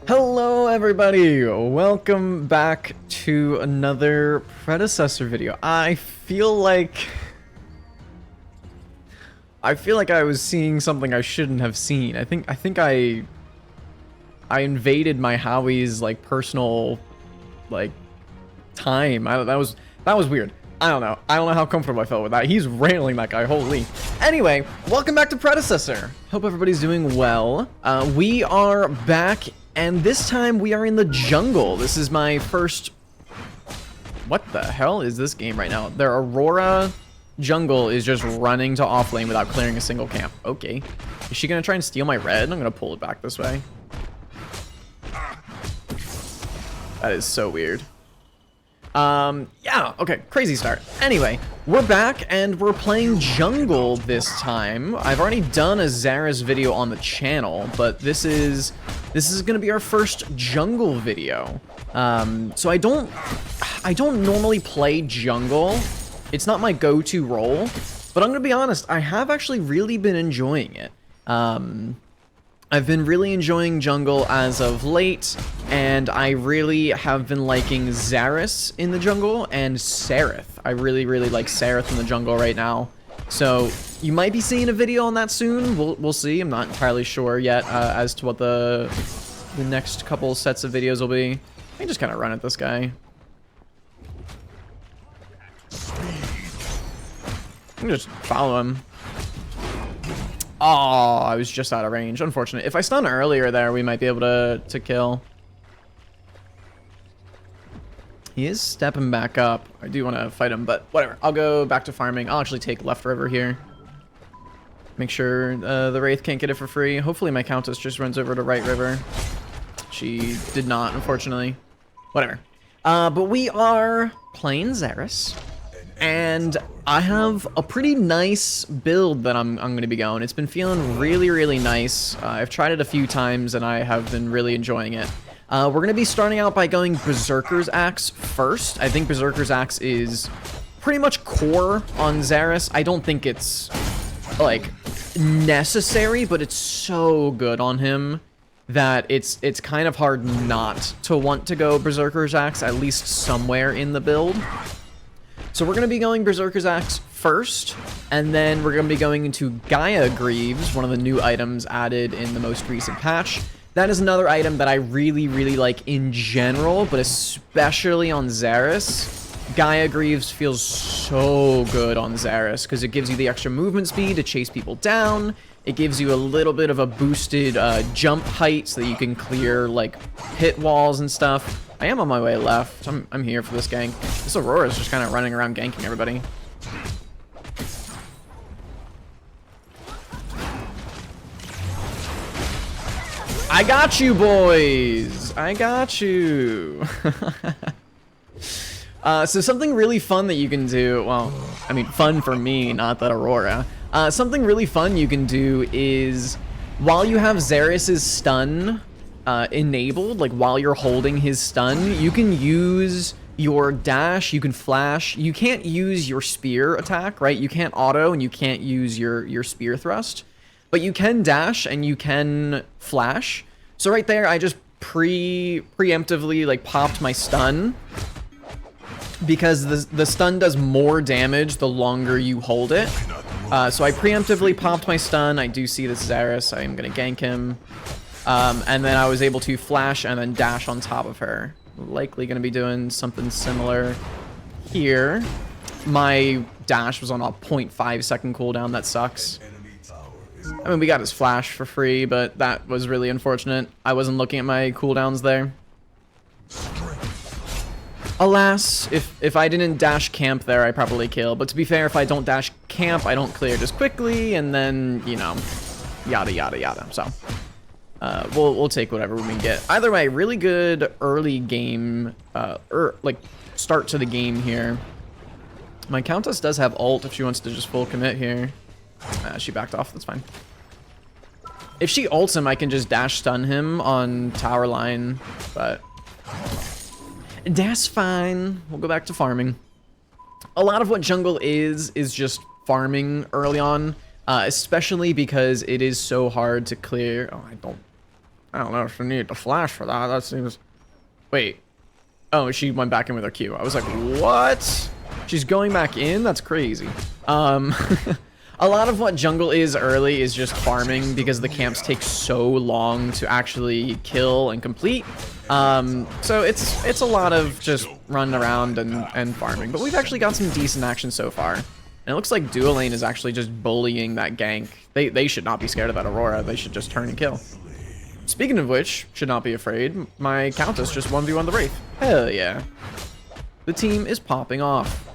Hello everybody, welcome back to another Predecessor video. I feel like I was seeing something I shouldn't have seen. I think I invaded my Howie's like personal like time. That was weird. I don't know how comfortable I felt with that. He's railing that guy, holy. Anyway, welcome back to Predecessor. Hope everybody's doing well. We are back, and this time we are in the jungle. This is my first... What the hell is this game right now? Their Aurora jungle is just running to off lane without clearing a single camp. Okay. Is she gonna try and steal my red? I'm gonna pull it back this way. That is so weird. Yeah, okay, crazy start. Anyway, we're back and we're playing jungle this time. I've already done a Zarus video on the channel, but this is gonna be our first jungle video. So I don't normally play jungle. It's not my go-to role, but I'm gonna be honest, I have actually really been enjoying it. I've been really enjoying jungle as of late, and I really have been liking Zarus in the jungle and Sereth. I really like Sereth in the jungle right now. So you might be seeing a video on that soon. We'll see. I'm not entirely sure yet as to what the next couple sets of videos will be. I can just kind of run at this guy. I can just follow him. Oh, I was just out of range. Unfortunate. If I stun earlier there, we might be able to kill. He is stepping back up. I do want to fight him, but whatever. I'll go back to farming. I'll actually take left river here. Make sure the Wraith can't get it for free. Hopefully my Countess just runs over to right river. She did not, unfortunately. Whatever. But we are playing Zarus. And I have a pretty nice build that I'm going to be going. It's been feeling really nice. I've tried it a few times and I have been really enjoying it. We're going to be starting out by going Berserker's Axe first. I think Berserker's Axe is pretty much core on Zarus. I don't think it's like necessary, but it's so good on him that it's kind of hard not to want to go Berserker's Axe at least somewhere in the build. So we're going to be going Berserker's Axe first, and then we're going to be going into Gaia Greaves, one of the new items added in the most recent patch. That is another item that I really like in general, but especially on Zarus. Gaia Greaves feels so good on Zarus, because it gives you the extra movement speed to chase people down. It gives you a little bit of a boosted jump height so that you can clear like pit walls and stuff. I am on my way left. I'm here for this gank. This Aurora is just kind of running around ganking everybody. I got you, boys! I got you! So something really fun that you can do, well, I mean fun for me, not that Aurora. Something really fun you can do is, while you have Zarus's stun enabled, like while you're holding his stun, you can use your dash, you can flash. You can't use your spear attack, right? You can't auto and you can't use your spear thrust, but you can dash and you can flash. So right there, I just preemptively like popped my stun, because the stun does more damage the longer you hold it. So I preemptively popped my stun. I do see this Zarus. I am gonna gank him. And then I was able to flash and then dash on top of her. Likely going to be doing something similar here. My dash was on a 0.5 second cooldown. That sucks. I mean, we got his flash for free, but that was really unfortunate. I wasn't looking at my cooldowns there. Alas, if I didn't dash camp there, I probably kill. But to be fair, if I don't dash camp, I don't clear just quickly, and then, you know, yada. So... we'll take whatever we can get. Either way, really good early game, like start to the game here. My Countess does have ult if she wants to just full commit here. She backed off, that's fine. If she ults him, I can just dash stun him on tower line, but that's fine. We'll go back to farming. a lot of what jungle is just farming early on, especially because it is so hard to clear. Oh, I don't know if you need to flash for that. That seems... Wait. Oh, she went back in with her Q. I was like, what? She's going back in? That's crazy. A lot of what jungle is early is just farming because the camps take so long to actually kill and complete. So it's a lot of just running around and farming. But we've actually got some decent action so far. And it looks like duo lane is actually just bullying that gank. They should not be scared of that Aurora. They should just turn and kill. Speaking of which, should not be afraid. My Countess just 1v1 the Wraith. Hell yeah. The team is popping off.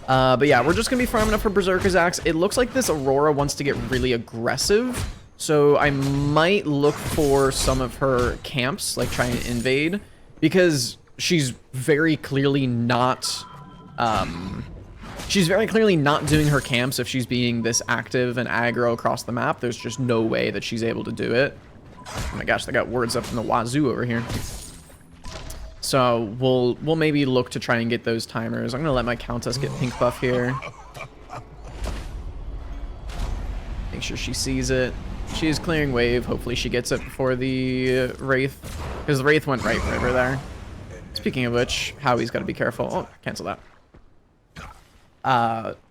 But yeah, we're just going to be farming up for Berserker's Axe. It looks like this Aurora wants to get really aggressive. So I might look for some of her camps, like try and invade. Because she's very clearly not... she's very clearly not doing her camps if she's being this active and aggro across the map. There's just no way that she's able to do it. Oh my gosh, they got words up in the wazoo over here. So we'll maybe look to try and get those timers. I'm gonna let my Countess get pink buff here. Make sure she sees it. She is clearing wave. Hopefully she gets it before the Wraith, because the Wraith went right over there. Speaking of which, Howie's got to be careful. Oh, cancel that.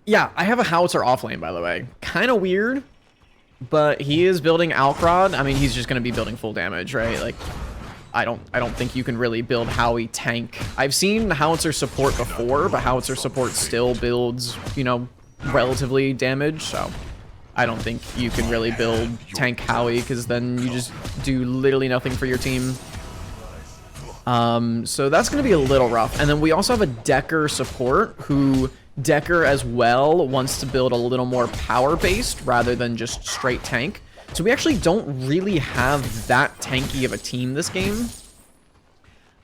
Yeah, I have a Howitzer off lane, by the way. Kind of weird, but he is building Alkrod. I mean, he's just gonna be building full damage, right? Like, I don't think you can really build Howie tank. I've seen Howitzer support before, but Howitzer support still builds, you know, relatively damage, so I don't think you can really build tank Howie, because then you just do literally nothing for your team. So that's going to be a little rough. And then we also have a Decker support, who Decker as well wants to build a little more power-based rather than just straight tank. So we actually don't really have that tanky of a team this game.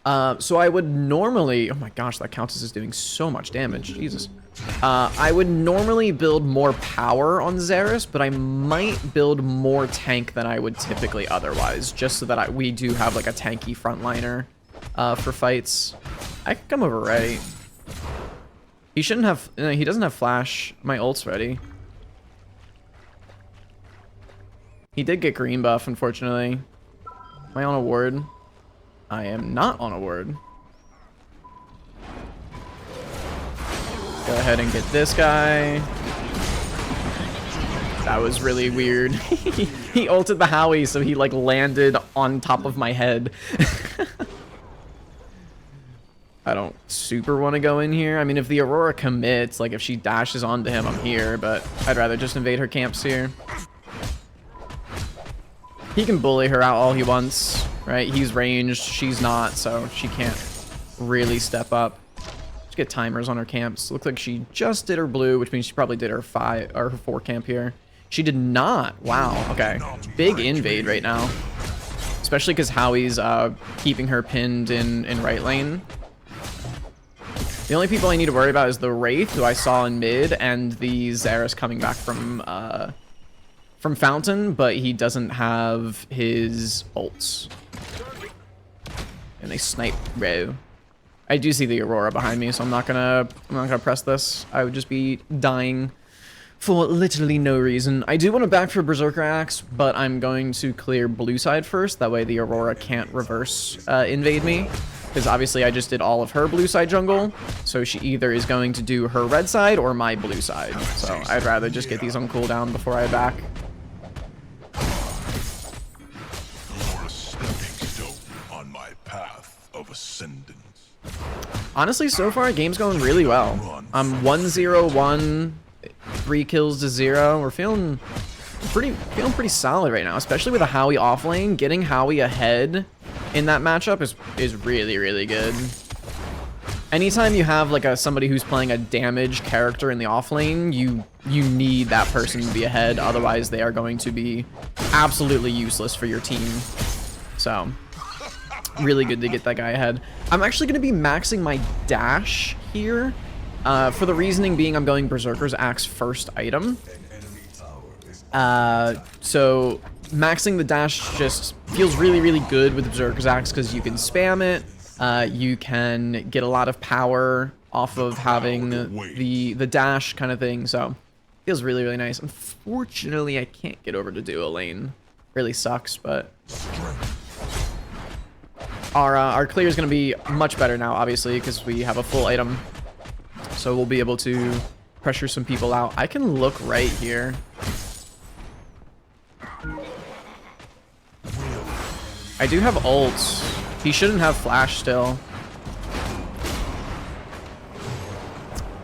So I would normally... Oh my gosh, that Countess is doing so much damage. Jesus. I would normally build more power on Zarus, but I might build more tank than I would typically otherwise, just so that we do have like a tanky frontliner for fights. I can come over right. He shouldn't have... No, he doesn't have flash. My ult's ready. He did get green buff, unfortunately. Am I on a ward? I am not on a ward. Go ahead and get this guy. That was really weird. He ulted the Howie, so he like landed on top of my head. I don't super want to go in here. I mean, if the Aurora commits, like if she dashes onto him, I'm here, but I'd rather just invade her camps here. He can bully her out all he wants, right? He's ranged, she's not, so she can't really step up. Let's get timers on her camps. Looks like she just did her blue, which means she probably did her 5 or her 4 camp here. She did not. Wow. Okay. Big invade right now, especially because Howie's keeping her pinned in right lane. The only people I need to worry about is the Wraith, who I saw in mid, and the Zarus coming back from Fountain, but he doesn't have his ults. And they snipe Row. I do see the Aurora behind me, so I'm not gonna press this. I would just be dying for literally no reason. I do want to back for Berserker Axe, but I'm going to clear blue side first. That way the Aurora can't reverse invade me. Because obviously I just did all of her blue side jungle, so she either is going to do her red side or my blue side. So I'd rather just get these on cooldown before I back. You're a stepping stone on my path of ascendance. Honestly, so far, game's going really well. I'm 1-0-1, 3 kills to 0. We're feeling pretty solid right now, especially with a Howie off lane. Getting Howie ahead in that matchup is really, really good. Anytime you have like somebody who's playing a damage character in the off lane, you need that person to be ahead, otherwise they are going to be absolutely useless for your team. So really good to get that guy ahead. I'm actually going to be maxing my dash here, for the reasoning being I'm going Berserker's Axe first item. So maxing the dash just feels really, really good with Berserker's Axe because you can spam it. You can get a lot of power off of having the dash kind of thing, so feels really, really nice. Unfortunately, I can't get over to duo lane. Really sucks, but our clear is going to be much better now, obviously, because we have a full item. So we'll be able to pressure some people out. I can look right here. I do have ults. He shouldn't have flash still.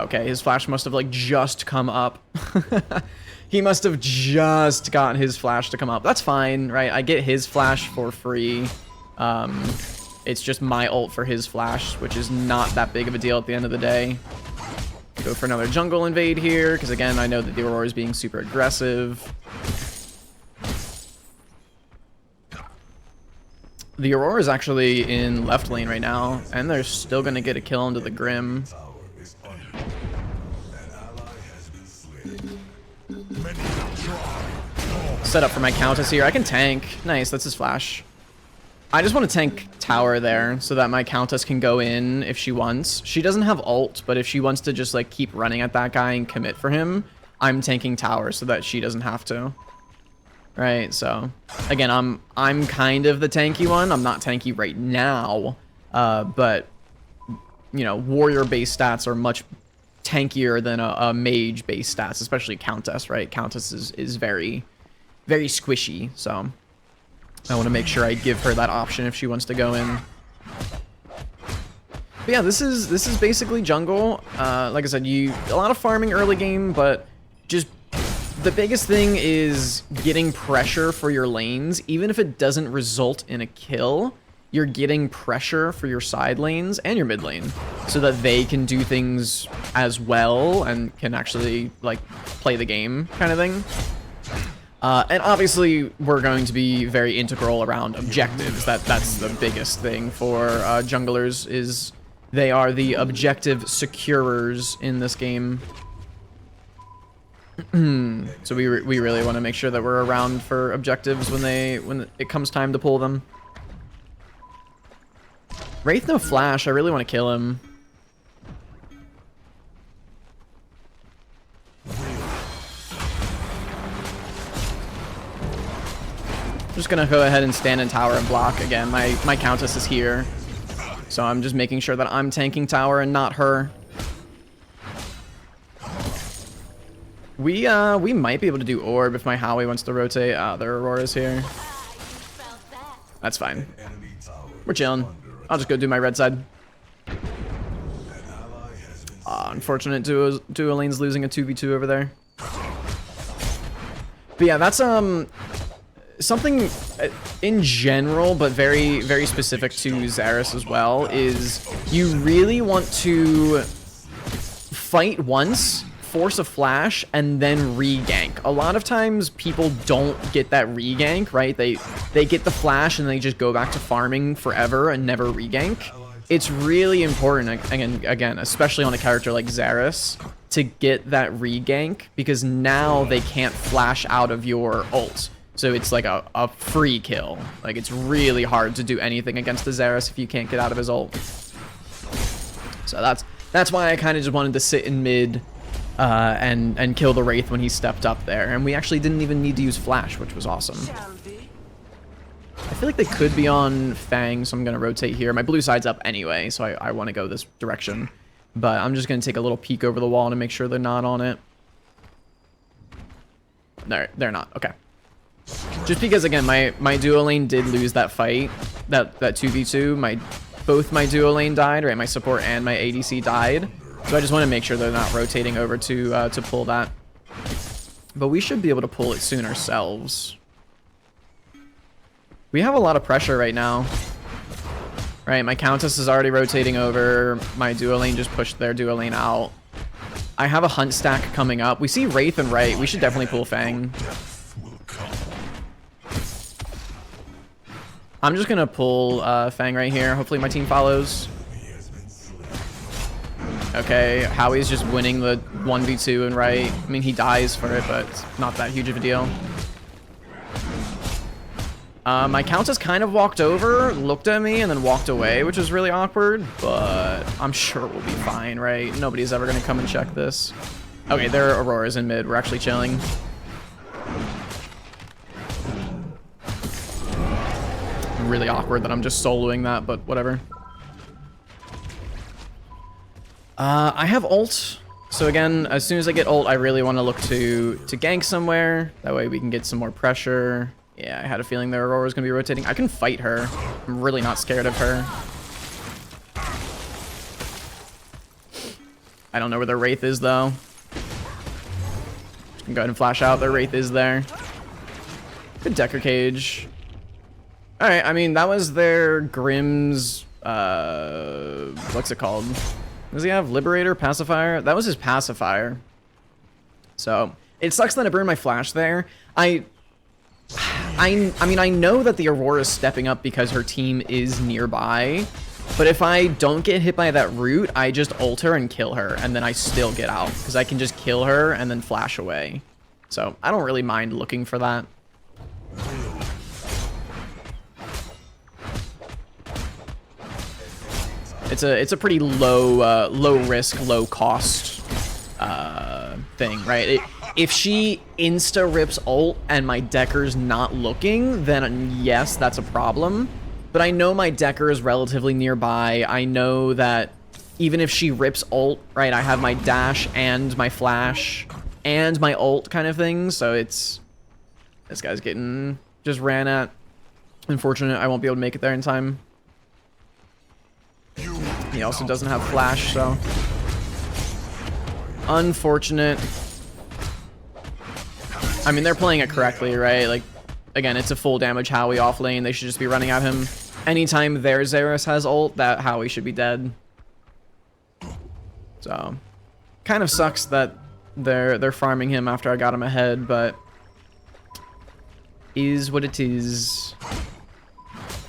Okay, his flash must have like just come up. He must have just gotten his flash to come up. That's fine, right? I get his flash for free. It's just my ult for his flash, which is not that big of a deal at the end of the day. Go for another jungle invade here, because again, I know that the Aurora is being super aggressive. The Aurora is actually in left lane right now, and they're still going to get a kill into the Grim. Set up for my Countess here. I can tank. Nice, that's his flash. I just want to tank tower there so that my Countess can go in if she wants. She doesn't have ult, but if she wants to just like keep running at that guy and commit for him, I'm tanking tower so that she doesn't have to. Right, so again, I'm kind of the tanky one. I'm not tanky right now, but you know, warrior base stats are much tankier than a mage base stats, especially Countess, right? Countess is very, very squishy, so I want to make sure I give her that option if she wants to go in. But yeah, this is basically jungle. Like I said, a lot of farming early game, but just the biggest thing is getting pressure for your lanes. Even if it doesn't result in a kill, you're getting pressure for your side lanes and your mid lane so that they can do things as well and can actually like play the game kind of thing. And obviously we're going to be very integral around objectives. That's the biggest thing for junglers, is they are the objective securers in this game. So we really want to make sure that we're around for objectives when it comes time to pull them. Wraith no flash. I really want to kill him. Just gonna go ahead and stand in tower and block again. My Countess is here, so I'm just making sure that I'm tanking tower and not her. We might be able to do orb if my Howie wants to rotate. Their Aurora's here. That's fine. We're chilling. I'll just go do my red side. Unfortunate duo lane's losing a 2v2 over there. But yeah, that's something in general, but very, very specific to Zarus as well, is you really want to fight once, force a flash, and then re-gank. A lot of times people don't get that re-gank, right? They get the flash and they just go back to farming forever and never re-gank. It's really important, again, especially on a character like Zarus, to get that re-gank, because now they can't flash out of your ult. So it's like a free kill. Like, it's really hard to do anything against the Zarus if you can't get out of his ult. So that's why I kind of just wanted to sit in mid and kill the Wraith when he stepped up there. And we actually didn't even need to use flash, which was awesome. I feel like they could be on Fang, so I'm going to rotate here. My blue side's up anyway, so I want to go this direction. But I'm just going to take a little peek over the wall to make sure they're not on it. They're not. Okay. Just because, again, my duo lane did lose that fight, that 2v2. Both my duo lane died, right? My support and my ADC died. So I just want to make sure they're not rotating over to pull that. But we should be able to pull it soon ourselves. We have a lot of pressure right now. Right, my Countess is already rotating over. My duo lane just pushed their duo lane out. I have a hunt stack coming up. We see Wraith and right. We should definitely pull Fang. I'm just gonna pull Fang right here. Hopefully my team follows. Okay, Howie's just winning the 1v2 and right. I mean, he dies for it, but it's not that huge of a deal. My Countess kind of walked over, looked at me, and then walked away, which was really awkward, but I'm sure we'll be fine, right? Nobody's ever going to come and check this. Okay, there are Auroras in mid. We're actually chilling. Really awkward that I'm just soloing that, but whatever. I have ult. So again, as soon as I get ult, I really want to look to gank somewhere. That way we can get some more pressure. Yeah, I had a feeling their Aurora was going to be rotating. I can fight her. I'm really not scared of her. I don't know where their Wraith is, though. Just gonna go ahead and flash out. Their Wraith is there. Good Decker Cage. Alright, I mean, that was their Grimm's... what's it called? Does he have Liberator? Pacifier? That was his Pacifier. So, it sucks that I burned my flash there. I mean, I know that the Aurora's stepping up because her team is nearby, but if I don't get hit by that root, I just ult her and kill her, and then I still get out, because I can just kill her and then flash away. So, I don't really mind looking for that. It's a pretty low risk, low cost thing, right? If she insta-rips ult and my Decker's not looking, then yes, that's a problem. But I know my Decker is relatively nearby. I know that even if she rips ult, right, I have my dash and my flash and my ult kind of thing. So it's... This guy's getting... just ran at. Unfortunate, I won't be able to make it there in time. He also doesn't have flash, so... Unfortunate. I mean, they're playing it correctly, right? Like, again, it's a full damage Howie off lane. They should just be running at him. Anytime their Zarus has ult, that Howie should be dead. So, kind of sucks that they're farming him after I got him ahead, but is what it is.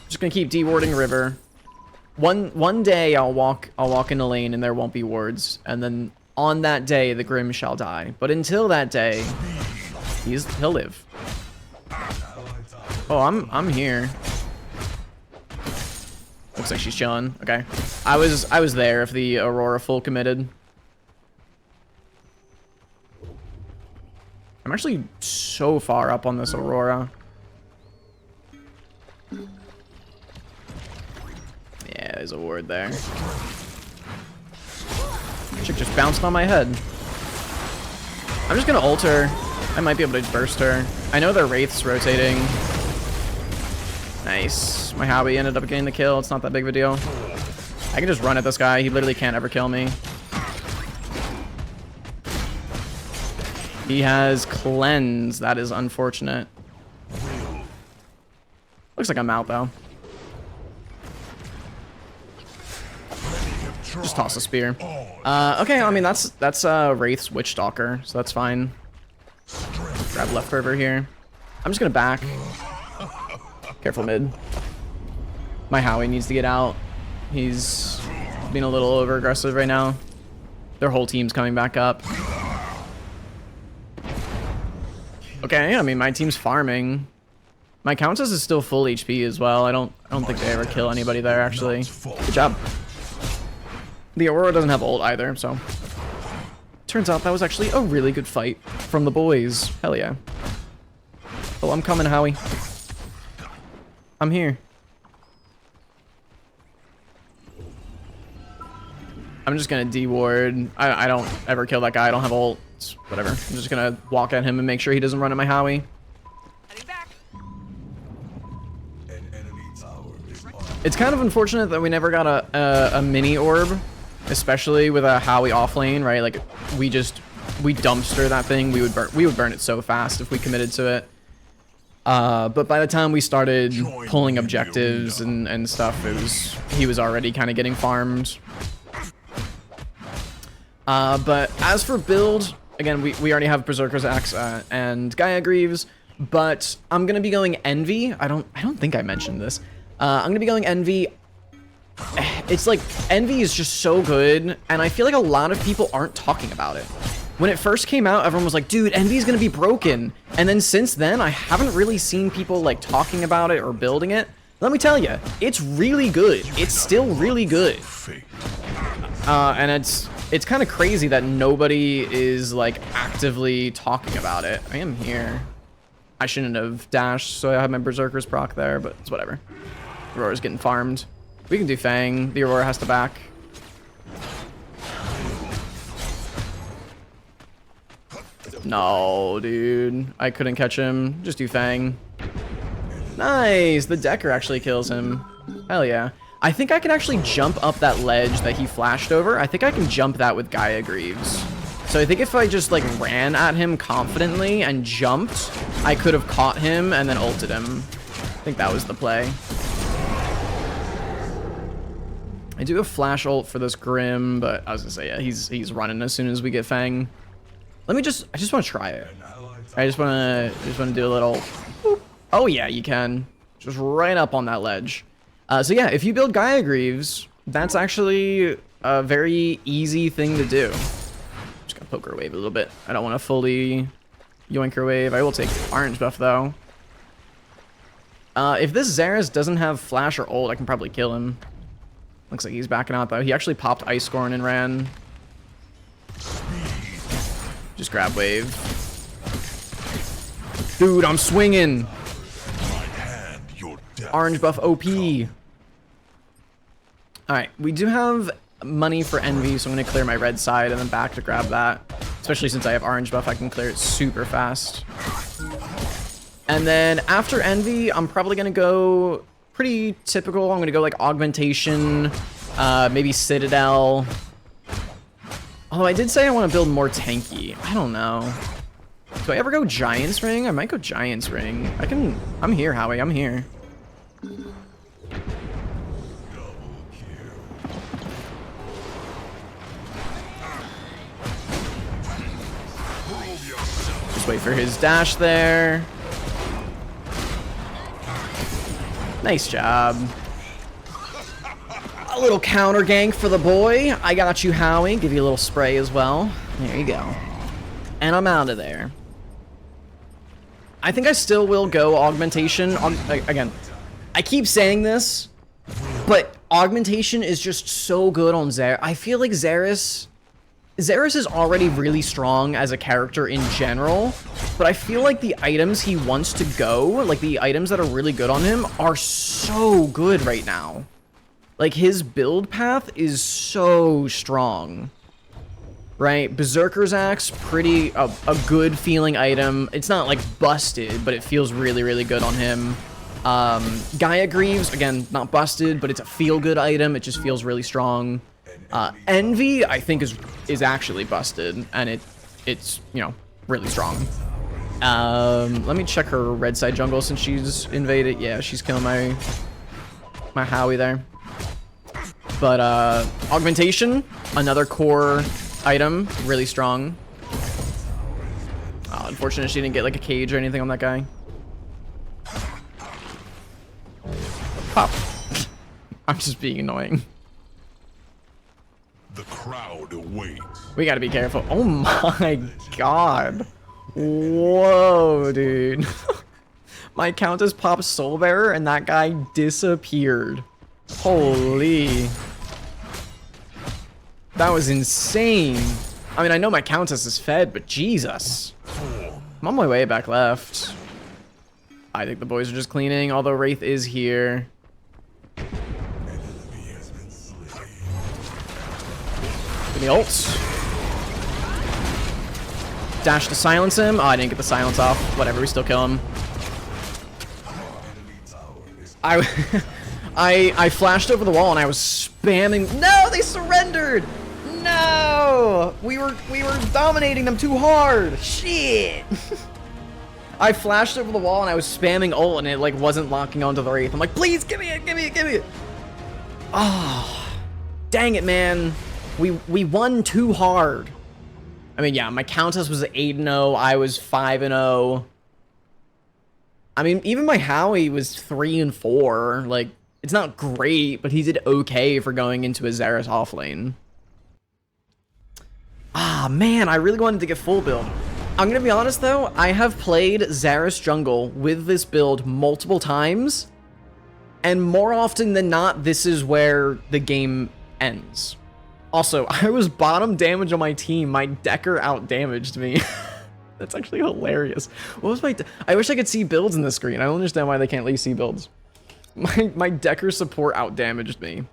Just gonna keep dewarding river. One day I'll walk in a lane and there won't be wards, and then on that day the Grim shall die. But until that day, he'll live. Oh, I'm here. Looks like she's chilling. Okay, I was there if the Aurora full committed. I'm actually so far up on this Aurora. Yeah, there's a ward there. Chick just bounced on my head. I'm just gonna ult her. I might be able to burst her. I know their Wraith's rotating. Nice. My Howie ended up getting the kill. It's not that big of a deal. I can just run at this guy. He literally can't ever kill me. He has cleanse. That is unfortunate. Looks like I'm out though. Just toss a spear. Okay, I mean that's Wraith's Witchstalker, so that's fine. Grab left river here. I'm just gonna back. Careful mid. My Howie needs to get out. He's being a little over aggressive right now. Their whole team's coming back up. Okay, I mean my team's farming. My Countess is still full HP as well. I don't think they ever kill anybody there actually. Good job. The Aurora doesn't have ult either, so turns out that was actually a really good fight from the boys. Hell yeah. Oh, I'm coming, Howie. I'm here. I'm just gonna deward. I don't ever kill that guy. I don't have ult. It's whatever. I'm just gonna walk at him and make sure he doesn't run at my Howie. It's kind of unfortunate that we never got a mini orb, especially with a Howie off lane, right? Like we dumpster that thing. We would burn it so fast if we committed to it. But by the time we started pulling objectives and stuff, he was already kind of getting farmed. But as for build, again, we already have Berserker's Axe and Gaia Greaves, but I'm gonna be going Envy. I don't think I mentioned this. I'm gonna be going Envy. It's like Envy is just so good, and I feel like a lot of people aren't talking about it. When it first came out, everyone was like, dude, Envy's gonna be broken. And then since then, I haven't really seen people like talking about it or building it. Let me tell you, it's really good. It's still really good. And it's kind of crazy that nobody is like actively talking about it. I am here. I shouldn't have dashed, so I have my Berserker's proc there, but it's whatever. Aurora's getting farmed. We can do Fang. The Aurora has to back. No, dude. I couldn't catch him. Just do Fang. Nice! The Decker actually kills him. Hell yeah. I think I can actually jump up that ledge that he flashed over. I think I can jump that with Gaia Greaves. So I think if I just like ran at him confidently and jumped, I could have caught him and then ulted him. I think that was the play. I do a flash ult for this Grim, but I was gonna say, yeah, he's running as soon as we get Fang. I just want to try it. I just want to do a little. Boop. Oh yeah, you can. Just right up on that ledge. So yeah, if you build Gaia Greaves, that's actually a very easy thing to do. Just gonna poker wave a little bit. I don't want to fully yoinker wave. I will take orange buff though. If this Zarus doesn't have flash or ult, I can probably kill him. Looks like he's backing out though. He actually popped Ice Scorn and ran. Just grab wave. Dude, I'm swinging. Orange buff OP. Alright, we do have money for Envy, so I'm going to clear my red side and then back to grab that. Especially since I have orange buff, I can clear it super fast. And then after Envy, I'm probably going to go pretty typical. I'm going to go like Augmentation, maybe Citadel. Although I did say I want to build more tanky. I don't know. Do I ever go Giant's Ring? I might go Giant's Ring. I'm here, Howie. I'm here. Just wait for his dash there. Nice job. A little counter gank for the boy. I got you, Howie. Give you a little spray as well. There you go. And I'm out of there. I think I still will go Augmentation. Again, I keep saying this, but Augmentation is just so good on Zarus. I feel like Zarus is already really strong as a character in general, but I feel like the items he wants to go, like the items that are really good on him, are so good right now. Like, his build path is so strong. Right? Berserker's Axe, pretty a good feeling item. It's not like busted, but it feels really, really good on him. Gaia Greaves, again, not busted, but it's a feel-good item. It just feels really strong. Envy, I think, is actually busted, and it's you know, really strong. Let me check her red side jungle since she's invaded. Yeah, she's killing my Howie there. But Augmentation, another core item, really strong. Oh, unfortunate she didn't get like a cage or anything on that guy. Pop. I'm just being annoying. The crowd awaits. We gotta be careful. Oh my god. Whoa, dude. My Countess popped Soul Bearer and that guy disappeared. Holy. That was insane. I mean, I know my Countess is fed, but Jesus. I'm on my way back left. I think the boys are just cleaning, although Wraith is here. Give me ult. Dash to silence him. Oh, I didn't get the silence off. Whatever, we still kill him. I flashed over the wall and I was spamming. No, they surrendered. No, we were dominating them too hard. Shit. I flashed over the wall and I was spamming ult and it like wasn't locking onto the Wraith. I'm like, please give me it, give me it, give me it. Oh, dang it, man. We won too hard. I mean, yeah, my Countess was 8-0. I was 5-0. I mean, even my Howie was 3-4. Like, it's not great, but he did okay for going into a Zarus offlane. Ah. Ah, man, I really wanted to get full build. I'm gonna be honest though, I have played Zarus jungle with this build multiple times, and more often than not, this is where the game ends. Also, I was bottom damage on my team. My Decker out-damaged me. That's actually hilarious. What was my... I wish I could see builds in the screen. I don't understand why they can't let you see builds. My Decker support out-damaged me.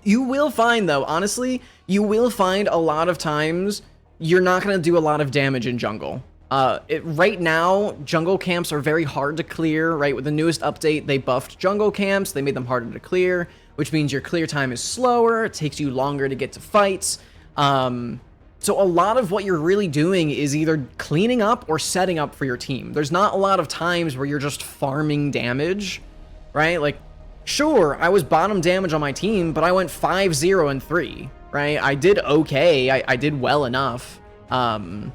You will find, though, honestly, you will find a lot of times you're not going to do a lot of damage in jungle. Right now, jungle camps are very hard to clear, right? With the newest update, they buffed jungle camps. They made them harder to clear, which means your clear time is slower. It takes you longer to get to fights. So a lot of what you're really doing is either cleaning up or setting up for your team. There's not a lot of times where you're just farming damage, right? Like, sure, I was bottom damage on my team, but I went 5-0 and 3, right? I did okay. I did well enough. I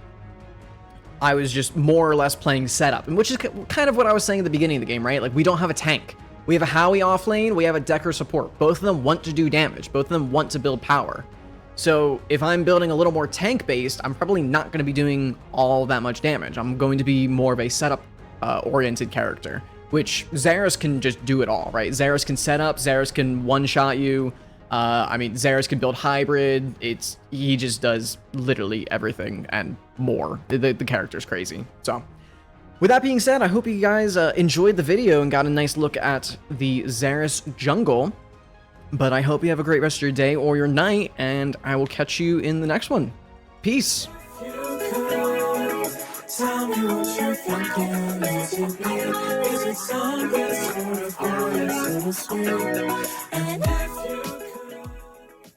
was just more or less playing setup, and which is kind of what I was saying at the beginning of the game, right? Like, we don't have a tank. We have a Howie off lane, we have a Decker support. Both of them want to do damage. Both of them want to build power. So if I'm building a little more tank-based, I'm probably not going to be doing all that much damage. I'm going to be more of a setup-oriented character, which Zarus can just do it all, right? Zarus can set up, Zarus can one-shot you. I mean, Zarus can build hybrid. He just does literally everything and more. The character's crazy. So, with that being said, I hope you guys enjoyed the video and got a nice look at the Zarus jungle. But I hope you have a great rest of your day or your night, and I will catch you in the next one. Peace. Tell me what you're thinking, is it me? Is it something sort of good, is it sweet? And